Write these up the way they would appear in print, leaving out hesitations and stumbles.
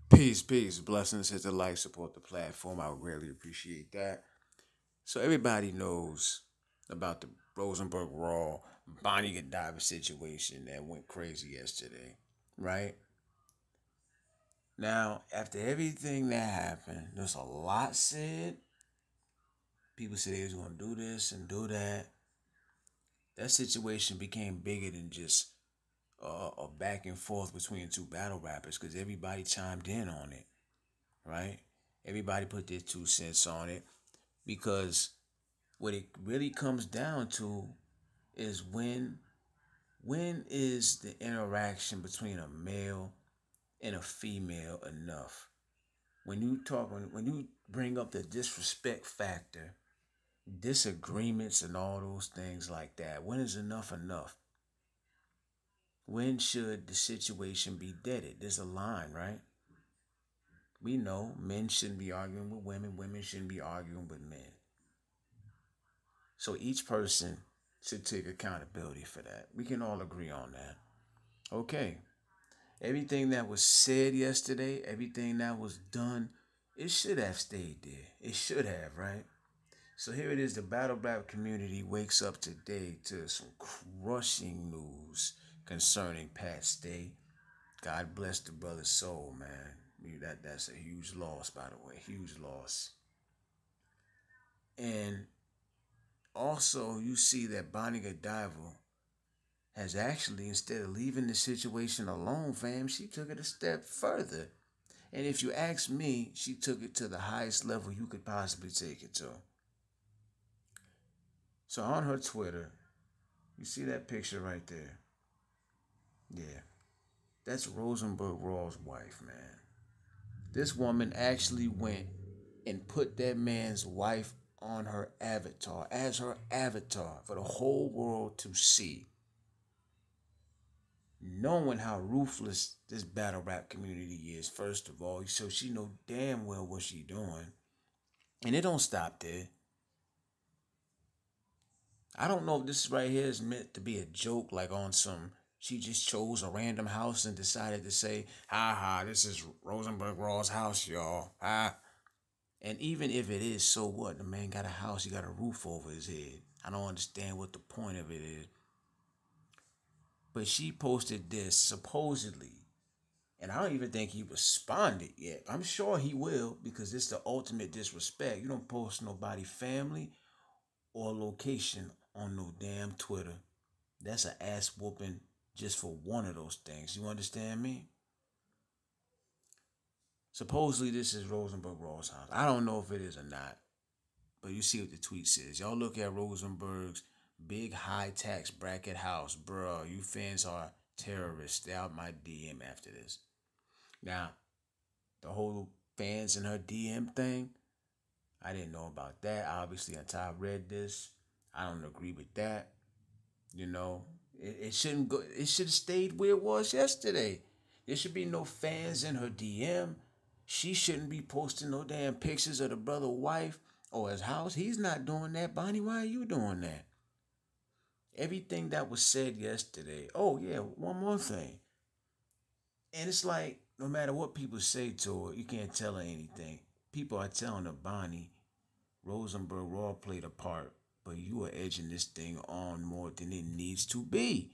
Peace, peace, blessings. Hit the like, support the platform. I would greatly appreciate that. So everybody knows about the Rosenberg Raw Bonnie Godiva situation that went crazy yesterday, right? Now, after everything that happened, there's a lot said. People said they was gonna do this and do that. That situation became bigger than just a back and forth between two battle rappers because everybody chimed in on it, right? Everybody put their 2 cents on it because what it really comes down to is when is the interaction between a male and a female enough? When you bring up the disrespect factor, disagreements and all those things like that, when is enough enough? When should the situation be deaded? There's a line, right? We know men shouldn't be arguing with women, women shouldn't be arguing with men. So each person should take accountability for that. We can all agree on that. Okay. Everything that was said yesterday, everything that was done, it should have stayed there. It should have, right? So here it is. The battle rap community wakes up today to some crushing news concerning Pat Stay. God bless the brother's soul, man. That's a huge loss, by the way. Huge loss. And also, you see that Bonnie Godiva has actually, instead of leaving the situation alone, fam, she took it a step further. And if you ask me, she took it to the highest level you could possibly take it to. So on her Twitter, you see that picture right there? Yeah, that's Rosenberg Raw's wife, man. This woman actually went and put that man's wife on her avatar, as her avatar for the whole world to see, knowing how ruthless this battle rap community is. First of all, so she know damn well what she doing, and it don't stop there. I don't know if this right here is meant to be a joke, like on some. She just chose a random house and decided to say, "Ha ha, this is Rosenberg Raw's house, y'all." Ha. And even if it is, so what? The man got a house, he got a roof over his head. I don't understand what the point of it is. But she posted this supposedly, and I don't even think he responded yet. I'm sure he will because it's the ultimate disrespect. You don't post nobody family or location on no damn Twitter. That's an ass whooping just for one of those things. You understand me? Supposedly this is Rosenberg Raw's house. I don't know if it is or not, but you see what the tweet says. Y'all look at Rosenberg's big high tax bracket house. Bruh, you fans are terrorists. Stay out my DM after this. Now, the whole fans in her DM thing, I didn't know about that. Obviously, until I read this, I don't agree with that. You know, it shouldn't go. It should have stayed where it was yesterday. There should be no fans in her DM. She shouldn't be posting no damn pictures of the brother wife or his house. He's not doing that. Bonnie, why are you doing that? Everything that was said yesterday. Oh yeah, one more thing. And it's like no matter what people say to her, you can't tell her anything. People are telling her, Bonnie, Rosenberg Raw played a part, but you are edging this thing on more than it needs to be.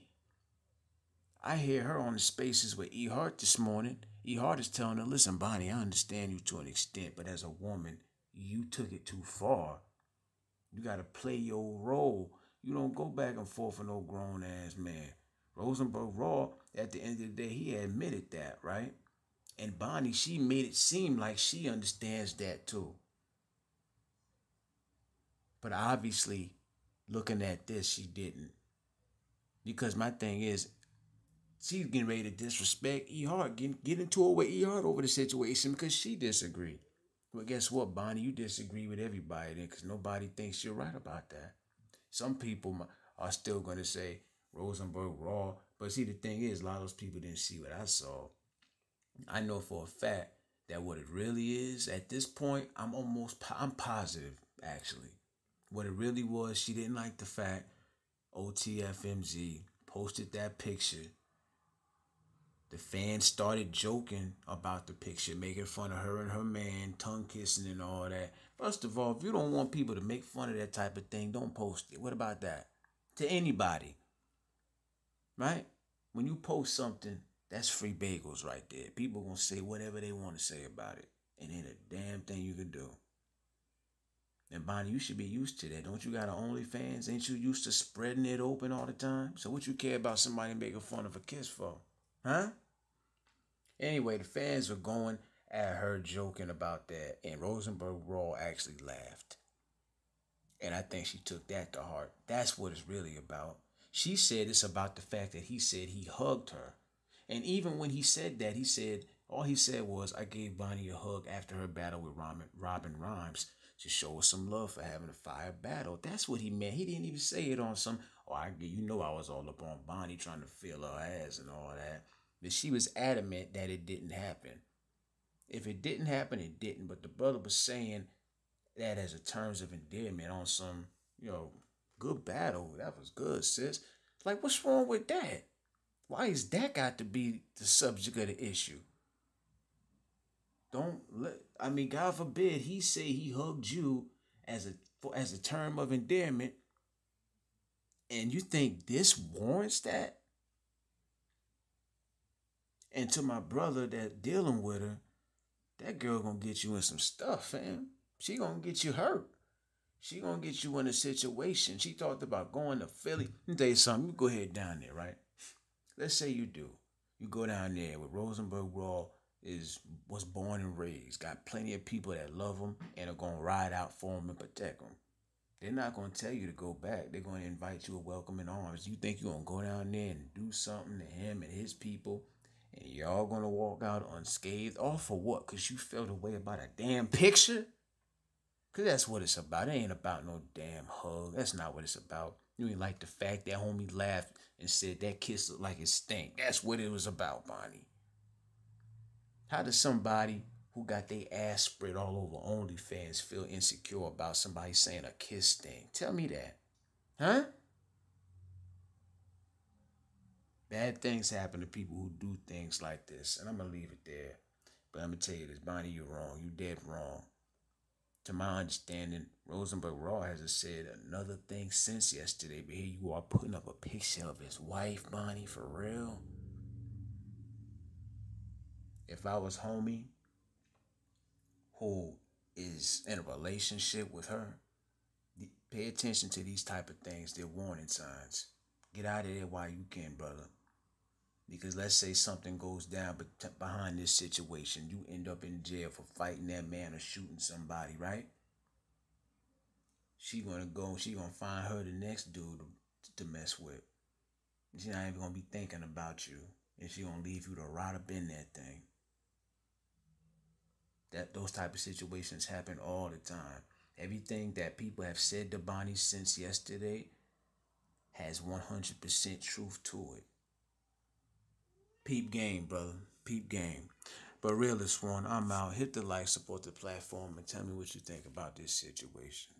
I hear her on the spaces with E Hart this morning. E Hart is telling her, listen, Bonnie, I understand you to an extent, but as a woman, you took it too far. You got to play your role. You don't go back and forth with no grown ass man. Rosenberg Raw, at the end of the day, he admitted that, right? And Bonnie, she made it seem like she understands that too. But obviously, looking at this, she didn't. Because my thing is, she's getting ready to disrespect E Hart, get into it with E Hart over the situation because she disagreed. Well, guess what, Bonnie? You disagree with everybody then because nobody thinks you're right about that. Some people are still going to say Rosenberg Raw. But see, the thing is, a lot of those people didn't see what I saw. I know for a fact that what it really is at this point, I'm positive actually. What it really was, she didn't like the fact OTFMZ posted that picture The fans started joking about the picture, making fun of her and her man, tongue kissing and all that. First of all, if you don't want people to make fun of that type of thing, don't post it. What about that? To anybody, right? When you post something, that's free bagels right there. People gonna say whatever they want to say about it. And ain't a damn thing you can do. And Bonnie, you should be used to that. Don't you got an OnlyFans? Ain't you used to spreading it open all the time? So what you care about somebody making fun of a kiss for? Huh? Anyway, the fans were going at her joking about that. And Rosenberg Raw actually laughed. And I think she took that to heart. That's what it's really about. She said it's about the fact that he said he hugged her. And even when he said that, all he said was, I gave Bonnie a hug after her battle with Robin Rhymes to show her some love for having a fire battle. That's what he meant. He didn't even say it on some, I was all up on Bonnie trying to feel her ass and all that. But she was adamant that it didn't happen. If it didn't happen, it didn't. But the brother was saying that as a terms of endearment on some, good battle. That was good, sis. Like, what's wrong with that? Why is that got to be the subject of the issue? God forbid he say he hugged you as a term of endearment, and you think this warrants that? And to my brother that dealing with her, that girl gonna get you in some stuff, fam. She gonna get you hurt. She gonna get you in a situation. She talked about going to Philly. Let me tell you something. You go ahead down there, right? Let's say you do. You go down there with Rosenberg Raw was born and raised. Got plenty of people that love him and are gonna ride out for him and protect him. They're not gonna tell you to go back. They're gonna invite you a welcome in arms. You think you're gonna go down there and do something to him and his people, and y'all gonna walk out unscathed? All for what? Cause you felt a way about a damn picture? Cause that's what it's about. It ain't about no damn hug. That's not what it's about. You ain't like the fact that homie laughed and said that kiss looked like it stank. That's what it was about, Bonnie. How does somebody who got their ass spread all over OnlyFans feel insecure about somebody saying a kiss stink? Tell me that. Huh? Bad things happen to people who do things like this. And I'm going to leave it there. But I'm going to tell you this, Bonnie, you're wrong. You dead wrong. To my understanding, Rosenberg Raw hasn't said another thing since yesterday. But here you are putting up a picture of his wife, Bonnie, for real. If I was homie who is in a relationship with her, pay attention to these type of things. They're warning signs. Get out of there while you can, brother. Because let's say something goes down behind this situation. You end up in jail for fighting that man or shooting somebody, right? She gonna find her the next dude to mess with. She's not even gonna be thinking about you. And she gonna leave you to rot up in that thing. Those type of situations happen all the time. Everything that people have said to Bonnie since yesterday has 100% truth to it. Peep game, brother. Peep game. But realist one, I'm out. Hit the like, support the platform, and tell me what you think about this situation.